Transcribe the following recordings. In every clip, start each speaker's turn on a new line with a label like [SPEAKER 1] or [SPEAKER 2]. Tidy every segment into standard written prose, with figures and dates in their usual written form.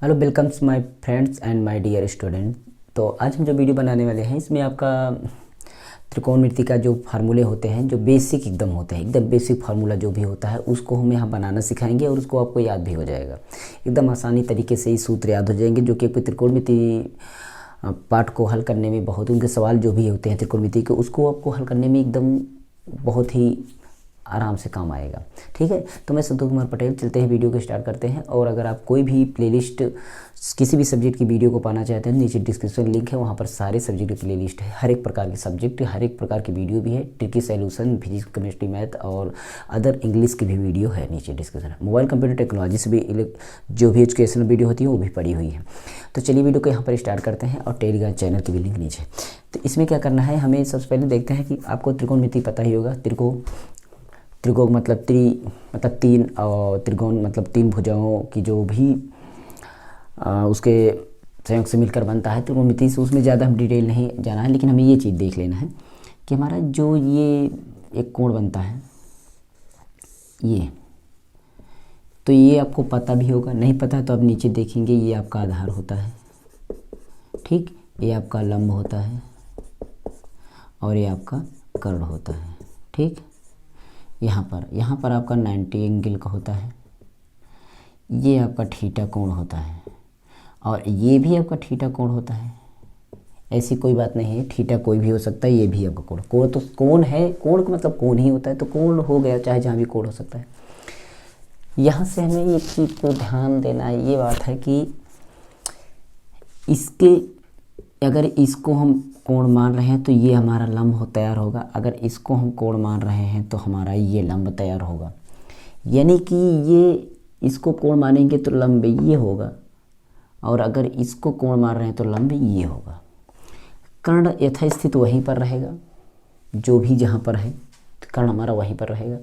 [SPEAKER 1] Hello welcomes my friends and my dear student. तो आज हम जो वीडियो बनाने वाले हैं इसमें आपका त्रिकोणमिति का जो फार्मूले होते हैं, जो बेसिक एकदम होते हैं, एकदम बेसिक फार्मूला जो भी होता है उसको हम यहाँ बनाना सिखाएंगे और उसको आपको याद भी हो जाएगा। एकदम आसानी तरीके से ही सूत्र याद हो जाएंगे, जो कि त्रिकोणमिति पाठ को हल करने में बहुत, उनके सवाल जो भी होते हैं त्रिकोणमिति के, उसको आपको हल करने में एकदम बहुत ही आराम से काम आएगा। ठीक है, तो मैं संतोष कुमार पटेल, चलते हैं वीडियो को स्टार्ट करते हैं। और अगर आप कोई भी प्लेलिस्ट किसी भी सब्जेक्ट की वीडियो को पाना चाहते हैं, नीचे डिस्क्रिप्शन लिंक है, वहाँ पर सारे सब्जेक्ट की प्लेलिस्ट है। हर एक प्रकार के सब्जेक्ट, हर एक प्रकार की वीडियो भी है, tricky solution, physics, chemistry, math और अदर इंग्लिश की भी वीडियो है नीचे डिस्क्रिप्शन। मोबाइल कंप्यूटर टेक्नोलॉजी से भी जो भी एजुकेशनल वीडियो होती है वो भी पड़ी हुई है। तो चलिए वीडियो को यहाँ पर स्टार्ट करते हैं, और टेलीग्राम चैनल की भी लिंक नीचे। तो इसमें क्या करना है, हमें सबसे पहले देखते हैं कि आपको त्रिकोणमिति पता ही होगा। त्रिकोण मतलब तीन, और त्रिकोण मतलब तीन भुजाओं की जो भी उसके संयोग से मिलकर बनता है त्रिकोणमिति से। उसमें ज़्यादा हम डिटेल नहीं जाना है, लेकिन हमें ये चीज़ देख लेना है कि हमारा जो ये एक कोण बनता है ये, तो ये आपको पता भी होगा। नहीं पता तो आप नीचे देखेंगे, ये आपका आधार होता है, ठीक, ये आपका लंब होता है और ये आपका कर्ण होता है। ठीक, यहाँ पर आपका 90 एंगल का होता है, ये आपका थीटा कोण होता है, और ये भी आपका थीटा कोण होता है। ऐसी कोई बात नहीं है, थीटा कोई भी हो सकता है, ये भी आपका कोण तो कोण है, कोण का मतलब कोण ही होता है, तो कोण हो गया, चाहे जहाँ भी कोण हो सकता है। यहाँ से हमें एक चीज़ को ध्यान देना है, ये बात है कि इसके अगर इसको हम कोण मान रहे हैं तो ये हमारा लंब तैयार होगा, अगर इसको हम कोण मान रहे हैं तो हमारा ये लंब तैयार होगा। यानी कि ये इसको कोण मानेंगे तो लंब ये होगा, और अगर इसको कोण मान रहे हैं तो लंब ये होगा। कर्ण यथास्थित वहीं पर रहेगा, जो भी जहाँ पर है कर्ण हमारा वहीं पर रहेगा।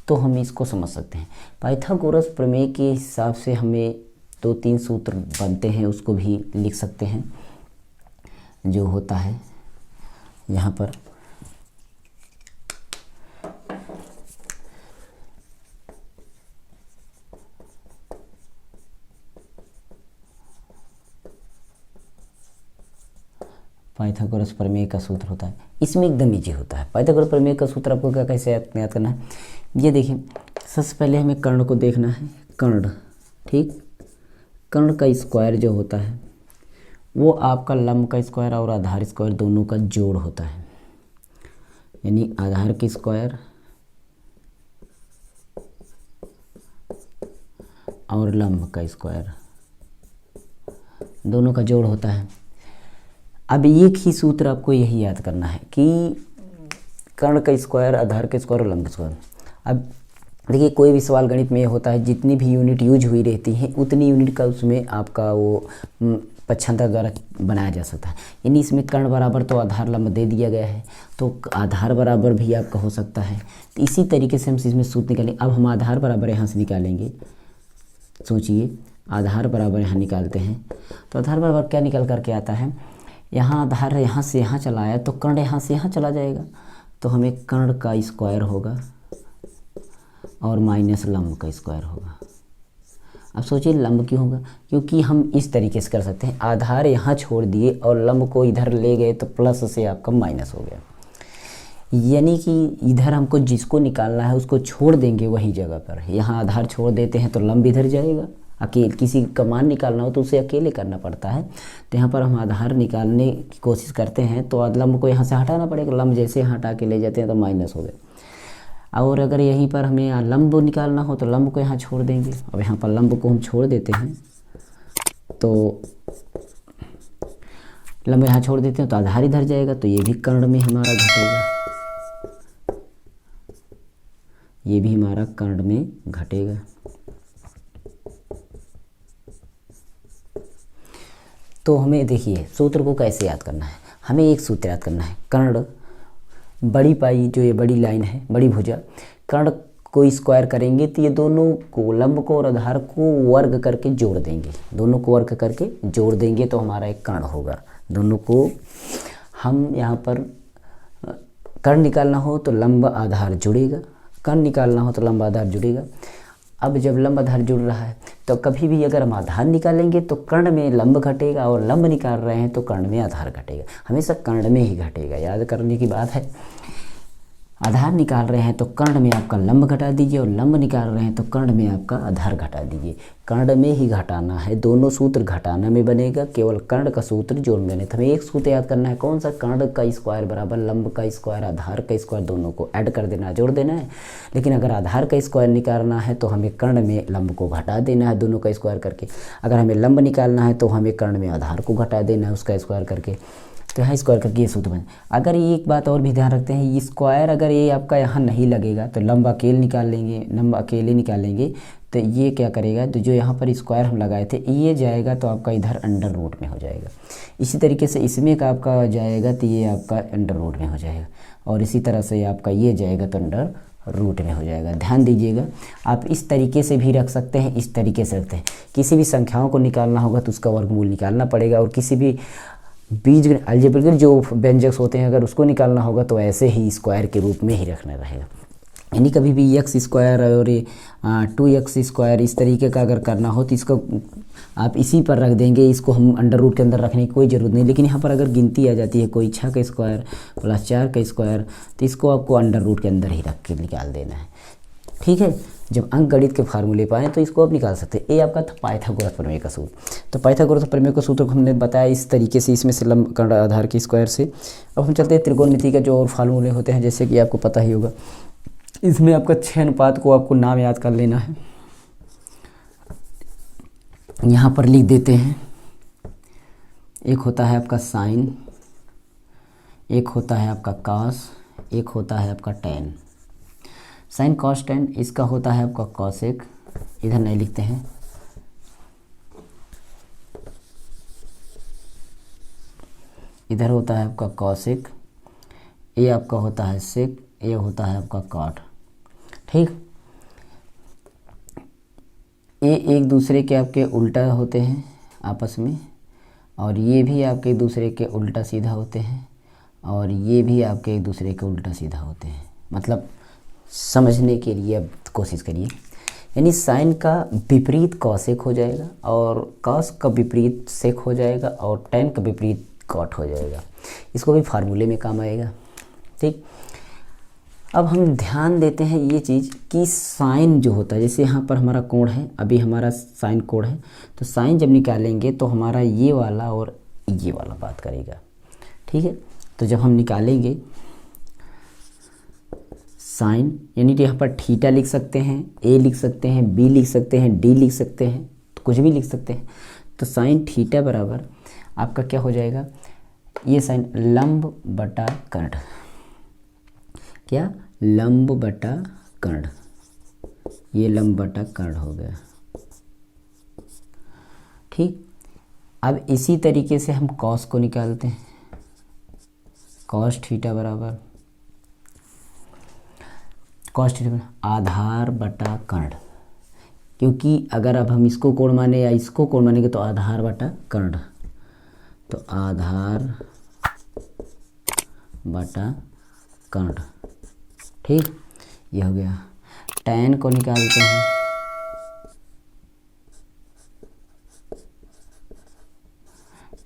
[SPEAKER 1] तो हम इसको समझ सकते हैं। पाइथागोरस प्रमेय के हिसाब से हमें 2-3 सूत्र बनते हैं, उसको भी लिख सकते हैं। जो होता है यहाँ पर पाइथागोरस प्रमेय का सूत्र होता है, इसमें एकदम इजी होता है। पाइथागोरस प्रमेय का सूत्र आपको क्या कैसे याद करना है, ये देखिए। सबसे पहले हमें कर्ण को देखना है, कर्ण, ठीक, कर्ण का स्क्वायर जो होता है वो आपका लंब का स्क्वायर और आधार स्क्वायर दोनों का जोड़ होता है। यानी आधार की स्क्वायर और लंब का स्क्वायर दोनों का जोड़ होता है। अब एक ही सूत्र आपको यही याद करना है कि कर्ण का स्क्वायर, आधार का स्क्वायर और लंब का स्क्वायर। अब देखिए, कोई भी सवाल गणित में होता है, जितनी भी यूनिट यूज हुई रहती हैं उतनी यूनिट का उसमें आपका वो पक्षांतर द्वारा बनाया जा सकता है। यानी इसमें कर्ण बराबर तो आधार लंब दे दिया गया है, तो आधार बराबर भी आपका हो सकता है। तो इसी तरीके से हम इसमें सूत्र निकालेंगे। अब हम आधार बराबर यहाँ से निकालेंगे, सोचिए, आधार बराबर यहाँ निकालते हैं तो आधार बराबर क्या निकल करके आता है, यहाँ आधार यहाँ से यहाँ चला आया तो कर्ण यहाँ से यहाँ चला जाएगा, तो हमें कर्ण का स्क्वायर होगा और माइनस लंब का स्क्वायर होगा। अब सोचिए लंब क्यों होगा, क्योंकि हम इस तरीके से कर सकते हैं, आधार यहाँ छोड़ दिए और लंब को इधर ले गए तो प्लस से आपका माइनस हो गया। यानी कि इधर हमको जिसको निकालना है उसको छोड़ देंगे वही जगह पर। यहाँ आधार छोड़ देते हैं तो लंब इधर जाएगा। अकेले किसी का मान निकालना हो तो उसे अकेले करना पड़ता है, तो यहाँ पर हम आधार निकालने की कोशिश करते हैं तो लंब को यहाँ से हटाना पड़ेगा। लंब जैसे हटा के ले जाते हैं तो माइनस हो गया। और अगर यहीं पर हमें लंब निकालना हो तो लंब को यहाँ छोड़ देंगे। अब यहाँ पर लंब को हम छोड़ देते हैं तो लंब यहाँ छोड़ देते हैं तो आधार इधर जाएगा, तो ये भी कर्ण में हमारा घटेगा, ये भी हमारा कर्ण में घटेगा। तो हमें देखिए सूत्र को कैसे याद करना है, हमें एक सूत्र याद करना है। कर्ण बड़ी पाई, जो ये बड़ी लाइन है, बड़ी भुजा, कर्ण को स्क्वायर करेंगे तो ये दोनों को, लंब को और आधार को वर्ग करके जोड़ देंगे, दोनों को वर्ग करके जोड़ देंगे तो हमारा एक कर्ण होगा। दोनों को हम यहाँ पर कर्ण निकालना हो तो लंब आधार जुड़ेगा, कर्ण निकालना हो तो लंब आधार जुड़ेगा। अब जब लंब आधार जुड़ रहा है तो कभी भी अगर हम आधार निकालेंगे तो कर्ण में लंब घटेगा, और लंब निकाल रहे हैं तो कर्ण में आधार घटेगा, हमेशा कर्ण में ही घटेगा, याद करने की बात है। आधार निकाल रहे हैं तो कर्ण में आपका लंब घटा दीजिए, और लंब निकाल रहे हैं तो कर्ण में आपका आधार घटा दीजिए। कर्ण में ही घटाना है, दोनों सूत्र घटाना में बनेगा, केवल कर्ण का सूत्र जोड़ने में। तो हमें एक सूत्र याद करना है, कौन सा? कर्ण का स्क्वायर बराबर लंब का स्क्वायर आधार का स्क्वायर, दोनों को ऐड कर देना, जोड़ देना है। लेकिन अगर आधार का स्क्वायर निकालना है तो हमें कर्ण में लंब को घटा देना है, दोनों का स्क्वायर करके। अगर हमें लंब निकालना है तो हमें कर्ण में आधार को घटा देना है, उसका स्क्वायर करके। तो यहाँ स्क्वायर करके ये सूत्र बने। अगर ये एक बात और भी ध्यान रखते हैं, ये स्क्वायर अगर ये आपका यहाँ नहीं लगेगा तो लंब अकेले निकाल लेंगे, लंब अकेले निकालेंगे तो ये क्या करेगा, तो जो यहाँ पर स्क्वायर हम लगाए थे ये जाएगा तो आपका इधर अंडर रूट में हो जाएगा। इसी तरीके से इसमें का आपका जाएगा तो ये आपका अंडर रूट में हो जाएगा, और इसी तरह से आपका ये जाएगा तो अंडर रूट में हो जाएगा। ध्यान दीजिएगा, आप इस तरीके से भी रख सकते हैं, इस तरीके से रखते हैं। किसी भी संख्याओं को निकालना होगा तो उसका वर्गमूल निकालना पड़ेगा, और किसी भी बीज अलजेब्रिक जो व्यंजक होते हैं अगर उसको निकालना होगा तो ऐसे ही स्क्वायर के रूप में ही रखना रहेगा। यानी कभी भी एक्स स्क्वायर और 2x स्क्वायर इस तरीके का अगर करना हो तो इसको आप इसी पर रख देंगे, इसको हम अंडर रूट के अंदर रखने की कोई ज़रूरत नहीं। लेकिन यहाँ पर अगर गिनती आ जाती है कोई 6 का स्क्वायर प्लस 4 का स्क्वायर तो इसको आपको अंडर रूट के अंदर ही रख के निकाल देना है, ठीक है। जब अंक गणित के फार्मूले पाएँ तो इसको आप निकाल सकते हैं। ये आपका था पाइथागोरस प्रमेय का सूत्र। तो पाइथागोरस प्रमेय का सूत्र को हमने बताया इस तरीके से, इसमें से लंब कर्ण आधार के स्क्वायर से। अब हम चलते हैं त्रिकोणमिति का जो और फार्मूले होते हैं, जैसे कि आपको पता ही होगा। इसमें आपका 6 अनुपात को आपको नाम याद कर लेना है, यहाँ पर लिख देते हैं। एक होता है आपका साइन, एक होता है आपका कॉस, एक होता है आपका टेन। साइन कॉस टेन, इसका होता है आपका कॉसेक, इधर नहीं लिखते हैं। इधर होता है आपका कॉसेक, ये आपका होता है सेक, ये होता है आपका कॉट, ठीक। ये एक दूसरे के आपके उल्टा होते हैं आपस में, और ये भी आपके एक दूसरे के उल्टा सीधा होते हैं, और ये भी आपके एक दूसरे के उल्टा सीधा होते हैं। मतलब समझने के लिए अब कोशिश करिए, यानी साइन का विपरीत कॉसेक हो जाएगा, और कॉस का विपरीत सेक हो जाएगा, और टेन का विपरीत कॉट हो जाएगा। इसको भी फार्मूले में काम आएगा, ठीक। अब हम ध्यान देते हैं ये चीज़ कि साइन जो होता है, जैसे यहाँ पर हमारा कोण है, अभी हमारा साइन कोण है, तो साइन जब निकालेंगे तो हमारा ये वाला और ये वाला बात करेगा, ठीक है। तो जब हम निकालेंगे साइन, यानी कि यहाँ पर थीटा लिख सकते हैं, ए लिख सकते हैं, बी लिख सकते हैं, डी लिख सकते हैं, तो कुछ भी लिख सकते हैं। तो साइन थीटा बराबर आपका क्या हो जाएगा, ये साइन लंब बटा कर्ण, क्या लंब बटा कर्ण, ये लंब बटा कर्ण हो गया, ठीक। अब इसी तरीके से हम कॉस को निकालते हैं, कॉस थीटा बराबर कॉस थीटा आधार बटा कर्ण, क्योंकि अगर अब हम इसको कोण माने या इसको कोण मानेंगे तो आधार बटा कर्ण, तो आधार बटा कर्ण, ठीक। ये हो गया। tan को निकालते हैं,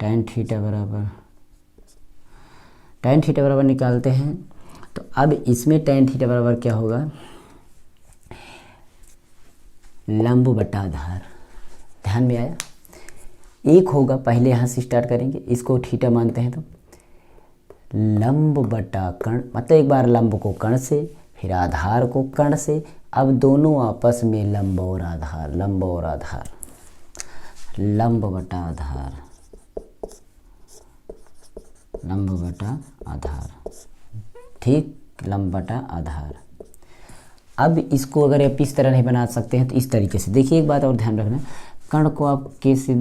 [SPEAKER 1] tan थीटा बराबर निकालते हैं। तो अब इसमें tan थीटा बराबर क्या होगा, लंब बटा आधार। ध्यान में आया, एक होगा, पहले यहाँ से स्टार्ट करेंगे, इसको थीटा मानते हैं तो लंब बटा कर्ण, मतलब एक बार लंब को कर्ण से, फिर आधार को कर्ण से, अब दोनों आपस में लंब और आधार, लंब और आधार, लंब बटा आधार, लंब बटा आधार, ठीक, लंब बटा आधार। अब इसको अगर आप इस तरह नहीं बना सकते हैं तो इस तरीके से देखिए। एक बात और ध्यान रखना, कर्ण को आप के से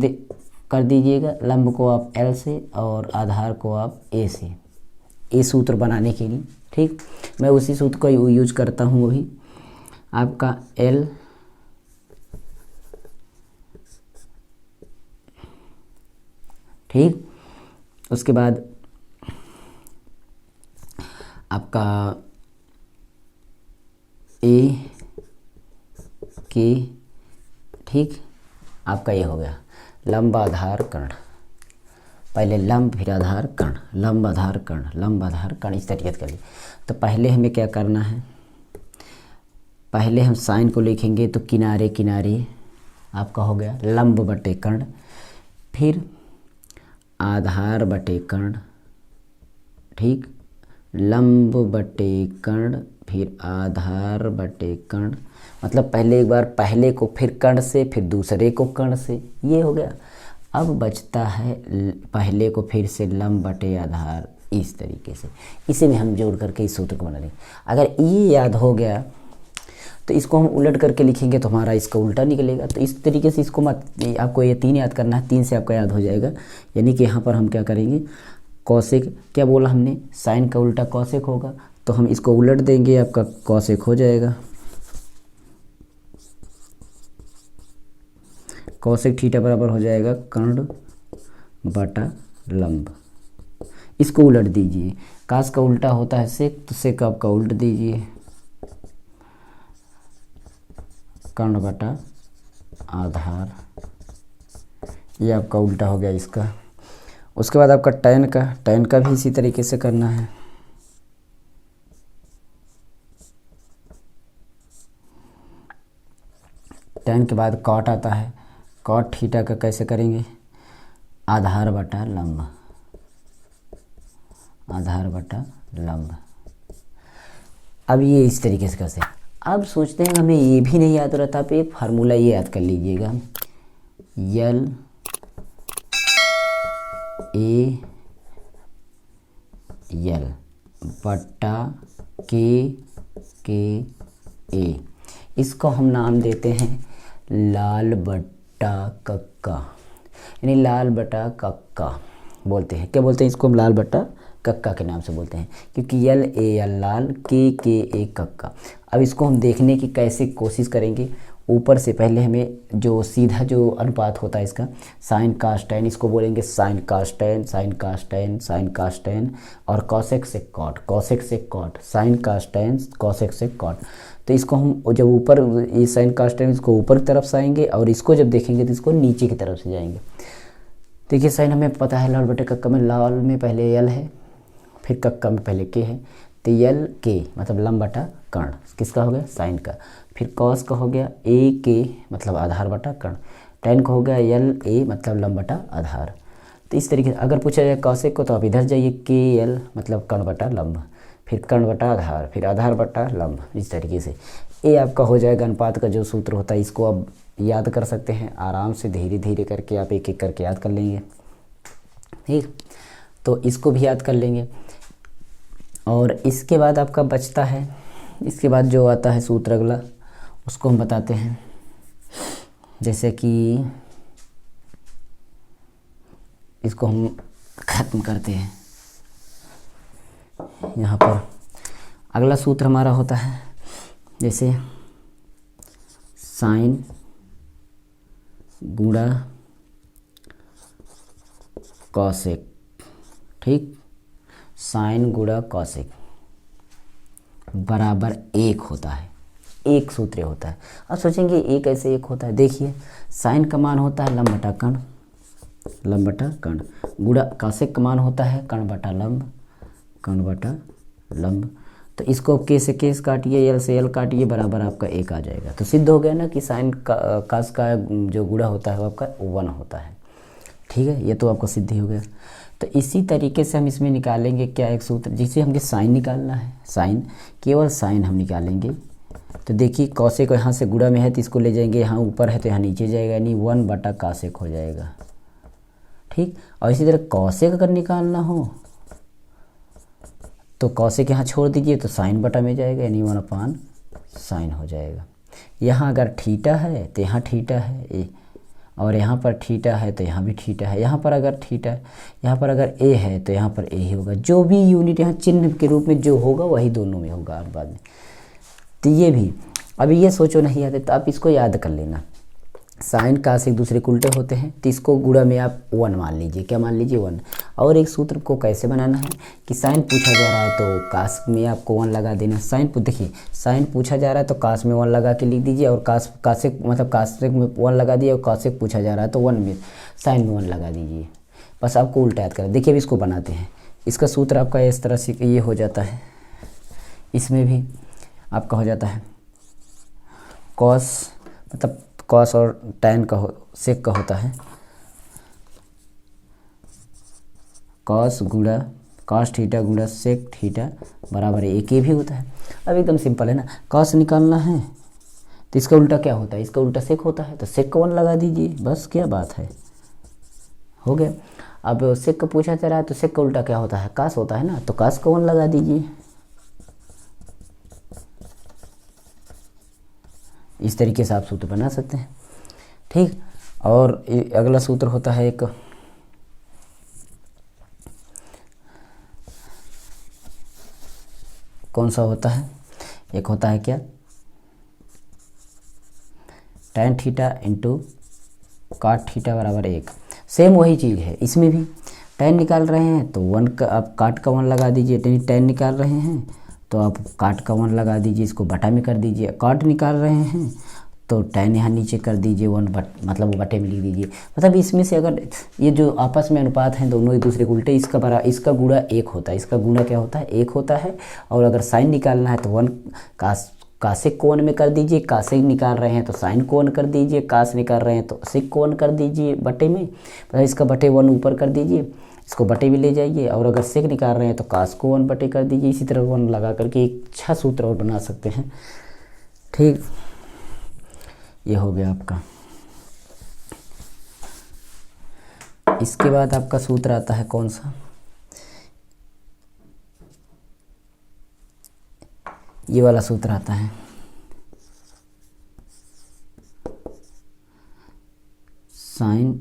[SPEAKER 1] कर दीजिएगा, लंब को आप एल से, और आधार को आप ए से, ए सूत्र बनाने के लिए, ठीक। मैं उसी सूत्र को यूज करता हूँ अभी। आपका एल ठीक, उसके बाद आपका ए के, ठीक। आपका ये हो गया लंब आधार कर्ण, पहले लंब फिर आधार कर्ण, लंब आधार कर्ण, लंब आधार कर्ण, इस तरीके से कर लिए। तो पहले हमें क्या करना है, पहले हम साइन को लिखेंगे तो किनारे किनारे आपका हो गया लंब बटे कर्ण, फिर आधार बटे कर्ण, ठीक, लंब बटे कर्ण, फिर आधार बटे कर्ण, मतलब पहले एक बार पहले को फिर कर्ण से, फिर दूसरे को कर्ण से, ये हो गया। अब बचता है पहले को फिर से लंब बटे आधार, इस तरीके से। इसे में हम जोड़ करके इस सूत्र को बना लेंगे। अगर ये याद हो गया तो इसको हम उलट करके लिखेंगे तो हमारा इसका उल्टा निकलेगा। तो इस तरीके से इसको मत, आपको ये 3 याद करना है, 3 से आपका याद हो जाएगा। यानी कि यहाँ पर हम क्या करेंगे, कौशिक, क्या बोला हमने, साइन का उल्टा कौशिक होगा, तो हम इसको उलट देंगे, आपका कौशिक हो जाएगा। कौशिक थीटा बराबर हो जाएगा कर्ण बटा लंब। इसको उलट दीजिए, काश का उल्टा होता है सेक, तो सेक आपका उल्ट दीजिए, कर्ण बटा आधार, ये आपका उल्टा हो गया इसका। उसके बाद आपका टैन का भी इसी तरीके से करना है। टैन के बाद कॉट आता है, कॉट थीटा का कैसे करेंगे, आधार बटा लंब, आधार बटा लंब। अब ये इस तरीके से करते हैं। अब सोचते हैं हमें ये भी नहीं याद रहता, आप एक फार्मूला ये याद कर लीजिएगा, यल ए यल बट्टा के ए, इसको हम नाम देते हैं लाल बट्टा कक्का, यानी लाल बटा कक्का बोलते हैं। क्या बोलते हैं इसको हम, लाल बट्टा कक्का के नाम से बोलते हैं, क्योंकि यल ए यल लाल, के ए कक्का। अब इसको हम देखने की कैसे कोशिश करेंगे, ऊपर से पहले हमें जो सीधा जो अनुपात होता है इसका, साइन कास टैन, इसको बोलेंगे साइन कास टैन, साइन कास टैन, साइन कास टैन, और कॉसेक से कॉट, कॉसेक से कॉट, साइन कास टैन, कॉसेक से कॉट। तो इसको हम जब ऊपर ये साइन कास टैन, इसको ऊपर की तरफ से आएंगे, और इसको जब देखेंगे तो इसको नीचे की तरफ से जाएंगे। देखिए साइन हमें पता है, लाल बटे कक्का में लाल में पहले यल है, फिर कक्का में पहले के है, तो यल के मतलब लंब बटा कर्ण, किसका हो गया, साइन का। फिर कॉस का हो गया ए के मतलब आधार बटा कर्ण, टैन का हो गया यल ए मतलब लंब बटा आधार। तो इस तरीके से अगर पूछा जाए कॉसेक को, तो आप इधर जाइए, के यल मतलब कर्ण बटा लंब, फिर कर्ण बटा आधार, फिर आधार बटा लंब, इस तरीके से। ये आपका हो जाएगा अनुपात का जो सूत्र होता है। इसको अब याद कर सकते हैं आराम से, धीरे धीरे करके आप एक एक करके याद कर लेंगे, ठीक। तो इसको भी याद कर लेंगे। और इसके बाद आपका बचता है, इसके बाद जो आता है सूत्र अगला, उसको हम बताते हैं। जैसे कि इसको हम ख़त्म करते हैं। यहाँ पर अगला सूत्र हमारा होता है जैसे साइन गुणा कॉसेक, ठीक, साइन गुणा कॉसेक बराबर 1 होता है, एक सूत्र होता है। अब सोचेंगे एक ऐसे एक होता है, देखिए साइन का मान होता है लंब बटा कर्ण, लंब बटा कर्ण, गुणा कॉसेक का मान होता है कर्ण बटा लंब, कर्ण बटा लंब। तो इसको के से केस काटिए, यल से यल काटिए, बराबर आपका 1 आ जाएगा। तो सिद्ध हो गया ना कि साइन का कास का जो गुणा होता है वो आपका 1 होता है, ठीक है। ये तो आपको सिद्ध ही हो गया। तो इसी तरीके से हम इसमें निकालेंगे क्या, एक सूत्र जिसे हमको साइन निकालना है, साइन, केवल साइन हम निकालेंगे। तो देखिए कॉसेक यहाँ से गुणा में है, तो इसको ले जाएंगे यहाँ ऊपर है तो यहाँ नीचे जाएगा, यानी 1 बटा कॉसेक हो जाएगा, ठीक। और इसी तरह कॉसेक अगर निकालना हो तो कॉसेक यहाँ छोड़ दीजिए, तो साइन बटा में जाएगा, यानी 1 साइन हो जाएगा। यहाँ अगर थीटा है तो यहाँ थीटा है, और यहाँ पर थीटा है तो यहाँ भी थीटा है। यहाँ पर अगर थीटा, यहाँ पर अगर ए है तो यहाँ पर ए ही होगा। जो भी यूनिट यहाँ चिन्ह के रूप में जो होगा वही दोनों में होगा आप बाद में। तो ये भी अभी ये सोचो नहीं आते तो आप इसको याद कर लेना। साइन कास एक दूसरे के उल्टे होते हैं, तो इसको गुणा में आप 1 मान लीजिए। क्या मान लीजिए? 1। और एक सूत्र को कैसे बनाना है कि साइन पूछा जा रहा है तो कास में आपको 1 लगा देना। देखिए साइन पूछा जा रहा है तो कास में 1 लगा के लिख दीजिए, और कासेक मतलब कासेक में 1 लगा दिए, और कासेक पूछा जा रहा है तो 1 में साइन में 1 लगा दीजिए। बस आपको उल्टा याद करें। देखिए अब इसको बनाते हैं। इसका सूत्र आपका इस तरह से ये हो जाता है, इसमें भी आपका हो जाता है कॉस, मतलब कॉस और टैन का सेक का होता है कॉस गुणा कॉस थीटा गुणा सेक थीटा बराबर एक। ये भी होता है। अब एकदम सिंपल है ना, कॉस निकालना है तो इसका उल्टा क्या होता है? इसका उल्टा सेक होता है, तो सेक का 1 लगा दीजिए। बस क्या बात है, हो गया। अब सेक का पूछा जा रहा है तो सेक का उल्टा क्या होता है? कास होता है ना, तो कास का 1 लगा दीजिए। इस तरीके से आप सूत्र बना सकते हैं, ठीक। और अगला सूत्र होता है एक कौन सा होता है? एक होता है क्या? tan थीटा इंटू काट थीटा बराबर 1। सेम वही चीज़ है, इसमें भी tan निकाल रहे हैं तो 1 का आप काट का 1 लगा दीजिए। tan निकाल रहे हैं तो आप काट का 1 लगा दीजिए, इसको बटा में कर दीजिए। काट निकाल रहे हैं तो tan यहाँ नीचे कर दीजिए, 1 मतलब बटे में लिख दीजिए। मतलब इसमें से अगर ये जो आपस में अनुपात हैं दोनों एक दूसरे के उल्टे, इसका गुणा 1 होता है, इसका गुणा क्या होता है? 1 होता है। और अगर साइन निकालना है तो 1 कासेक को 1 में कर दीजिए, कासेक निकाल रहे हैं तो साइन को 1 कर दीजिए, कास निकाल रहे हैं तो सेक को 1 कर दीजिए बटे में। मतलब इसका बटे 1 ऊपर कर दीजिए, इसको बटे भी ले जाइए। और अगर सेक निकाल रहे हैं तो कास को 1 बटे कर दीजिए। इसी तरह 1 लगा करके एक अच्छा सूत्र और बना सकते हैं, ठीक। ये हो गया आपका। इसके बाद आपका सूत्र आता है कौन सा? ये वाला सूत्र आता है sine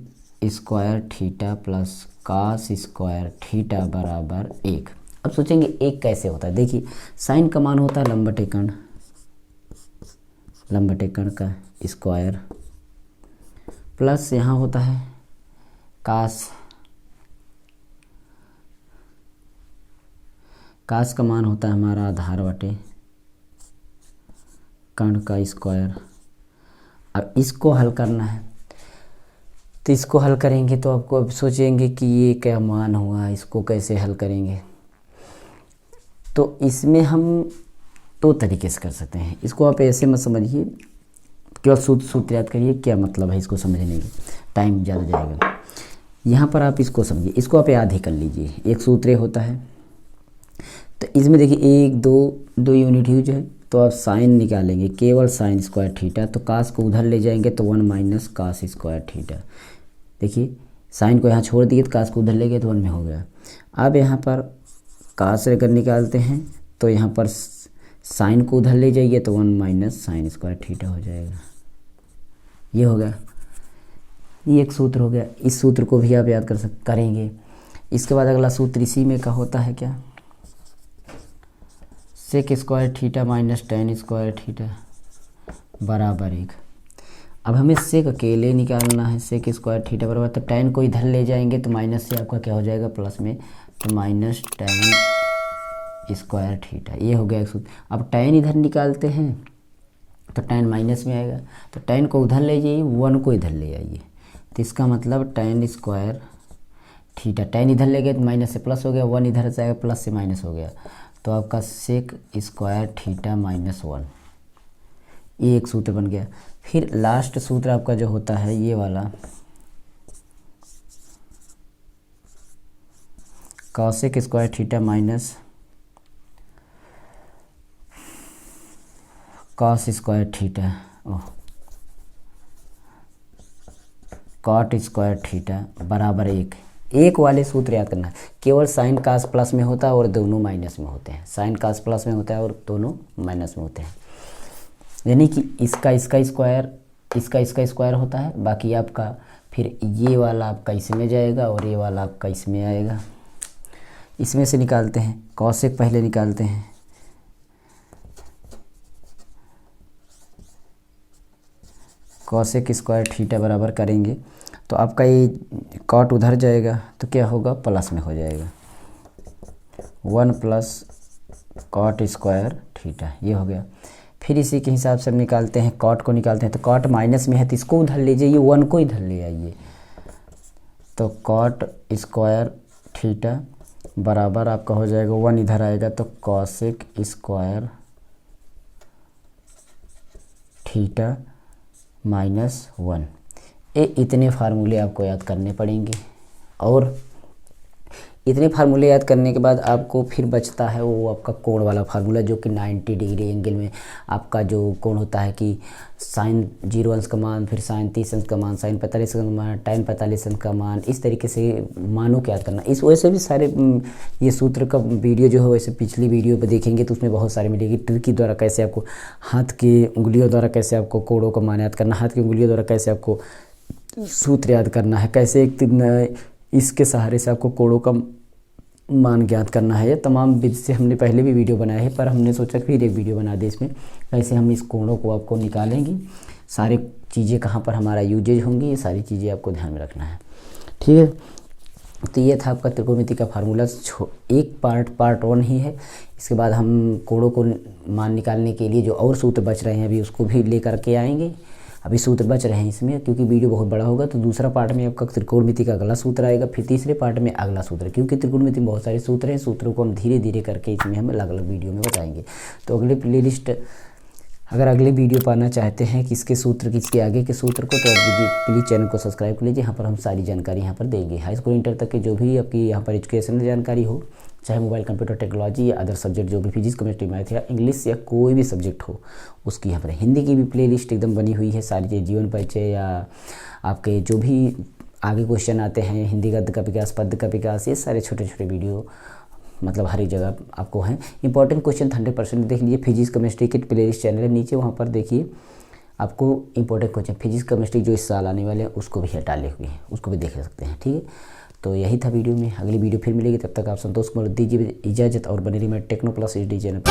[SPEAKER 1] square theta plus cos square theta बराबर 1। अब सोचेंगे 1 कैसे होता है? देखिए साइन का मान होता है लंबटेकण का स्क्वायर, प्लस यहाँ होता है कास का मान होता है हमारा आधार बटे कर्ण का स्क्वायर। अब इसको हल करना है, तो इसको हल करेंगे तो आपको अब सोचेंगे कि ये क्या मान हुआ, इसको कैसे हल करेंगे? तो इसमें हम 2 तरीके से कर सकते हैं। इसको आप ऐसे मत समझिए, केवल सूत्र याद करिए क्या मतलब है, इसको समझने में टाइम ज़्यादा जाएगा। यहाँ पर आप इसको समझिए, इसको आप याद ही कर लीजिए। एक सूत्र होता है तो इसमें देखिए 1 2 यूनिट यूज है, तो आप साइन निकालेंगे, केवल साइन स्क्वायर थीटा, तो कास को उधर ले जाएंगे तो 1 माइनस कास स्क्वायर थीटा। देखिए साइन को यहाँ छोड़ दिए तो कास को उधर ले गए तो 1 में हो गया। अब यहाँ पर कास अगर निकालते हैं तो यहाँ पर साइन को उधर ले जाइए तो 1 माइनस साइन स्क्वायर थीटा हो जाएगा। ये हो गया, ये एक सूत्र हो गया। इस सूत्र को भी आप याद करेंगे। इसके बाद अगला सूत्र इसी में का होता है क्या? Sec square theta minus tan square theta बराबर 1। अब हमें सेक अकेले निकालना है, सेक स्क्वायर थीटा बराबर, तो टेन को इधर ले जाएंगे तो माइनस से आपका क्या हो जाएगा? प्लस में, तो माइनस टेन स्क्वायर थीटा। ये हो गया एक सूत्र। अब टेन इधर निकालते हैं तो टेन माइनस में आएगा, तो टेन को उधर ले जाइए, 1 को इधर ले आइए, तो इसका मतलब टेन स्क्वायर थीटा। टेन इधर ले गए तो माइनस से प्लस हो गया, 1 इधर से आएगा प्लस से माइनस हो गया, तो आपका सेक स्क्वायर थीटा माइनस 1। ये एक सूत्र बन गया। फिर लास्ट सूत्र आपका जो होता है ये वाला, cosec square theta minus cos square theta, cot square theta बराबर 1 वाले सूत्र याद करना है। केवल साइन कास प्लस में होता है और दोनों माइनस में होते हैं। साइन कास प्लस में होता है और दोनों माइनस में होते हैं। यानी कि इसका स्क्वायर होता है, बाकी आपका फिर ये वाला आपका इसमें जाएगा और ये वाला आपका इसमें आएगा। इसमें से निकालते हैं, कॉसेक पहले निकालते हैं, कॉसेक स्क्वायर थीटा बराबर करेंगे तो आपका ये कॉट उधर जाएगा तो क्या होगा, प्लस में हो जाएगा, 1 प्लस कॉट स्क्वायर थीटा, ये हो गया। फिर इसी के हिसाब से हम निकालते हैं, कॉट को निकालते हैं तो कॉट माइनस में है तो इसको उधर ले जाइए, 1 को इधर ले आइए, तो कॉट स्क्वायर थीटा बराबर आपका हो जाएगा 1 इधर आएगा तो कॉसेक स्क्वायर थीटा -1। ये इतने फार्मूले आपको याद करने पड़ेंगे और इतने फार्मूले याद करने के बाद आपको फिर बचता है वो आपका कोण वाला फार्मूला, जो कि 90 डिग्री एंगल में आपका जो कोण होता है कि साइन 0 अंश का मान, फिर साइन 30 अंश का मान, साइन 45 अंश का मान, tan 45 अंश का मान, इस तरीके से मानों को याद करना। इस वैसे भी सारे ये सूत्र का वीडियो जो है वैसे पिछली वीडियो पर देखेंगे तो उसमें बहुत सारे मिलेगी। ट्रिक द्वारा कैसे आपको हाथ की उंगलियों द्वारा कैसे आपको कोणों का मान याद करना, हाथ की उंगलियों द्वारा कैसे आपको सूत्र याद करना है, कैसे इसके सहारे से आपको कोणों का मान ज्ञात करना है। ये तमाम विधि से हमने पहले भी वीडियो बनाया है, पर हमने सोचा फिर एक वीडियो बना दे इसमें, कैसे हम इस कोणों को आपको निकालेंगे, सारी चीज़ें कहाँ पर हमारा यूजेज होंगी, ये सारी चीज़ें आपको ध्यान में रखना है, ठीक है। तो ये था आपका त्रिकोणमिति का फार्मूला, एक पार्ट 1 ही है। इसके बाद हम कोणों को मान निकालने के लिए जो और सूत्र बच रहे हैं अभी उसको भी ले करके आएंगे। अभी सूत्र बच रहे हैं इसमें क्योंकि वीडियो बहुत बड़ा होगा, तो दूसरा पार्ट में आपका त्रिकोणमिति का अगला सूत्र आएगा, फिर तीसरे पार्ट में अगला सूत्र, क्योंकि त्रिकोणमिति में बहुत सारे सूत्र हैं, सूत्रों को हम धीरे धीरे करके इसमें हम अलग अलग वीडियो में बताएंगे। तो अगले प्लेलिस्ट अगर अगले वीडियो पाना चाहते हैं किसके सूत्र, किसके आगे के सूत्र को, तो आप प्लीज़ चैनल को सब्सक्राइब कर लीजिए। यहाँ पर हम सारी जानकारी यहाँ पर देंगे, हाई स्कूल इंटर तक के जो भी आपकी यहाँ पर एजुकेशनल जानकारी हो, चाहे मोबाइल कंप्यूटर टेक्नोलॉजी या अदर सब्जेक्ट जो भी फिजिक्स केमिस्ट्री मैथ या इंग्लिश या कोई भी सब्जेक्ट हो उसकी यहाँ पर हिंदी की भी प्लेलिस्ट एकदम बनी हुई है। सारी चीज़ जीवन परिचय या आपके जो भी आगे क्वेश्चन आते हैं, हिंदी गद्य का विकास, पद्य का विकास, ये सारे छोटे छोटे वीडियो मतलब हर एक जगह आपको हैं। इंपॉर्टेंट क्वेश्चन 100% देख लीजिए, फिजिक्स केमिस्ट्री की प्लेलिस्ट चैनल है नीचे, वहाँ पर देखिए आपको इंपॉर्टेंट क्वेश्चन फिजिक्स केमिस्ट्री जो इस साल आने वाले हैं उसको भी डाले हुए हैं, उसको भी देख सकते हैं, ठीक है। तो यही था वीडियो में, अगली वीडियो फिर मिलेगी, तब तक आप संतोष कुमार दीजिए इजाज़त और बने रहिए मेरे टेक्नो प्लस HD चैनल पर।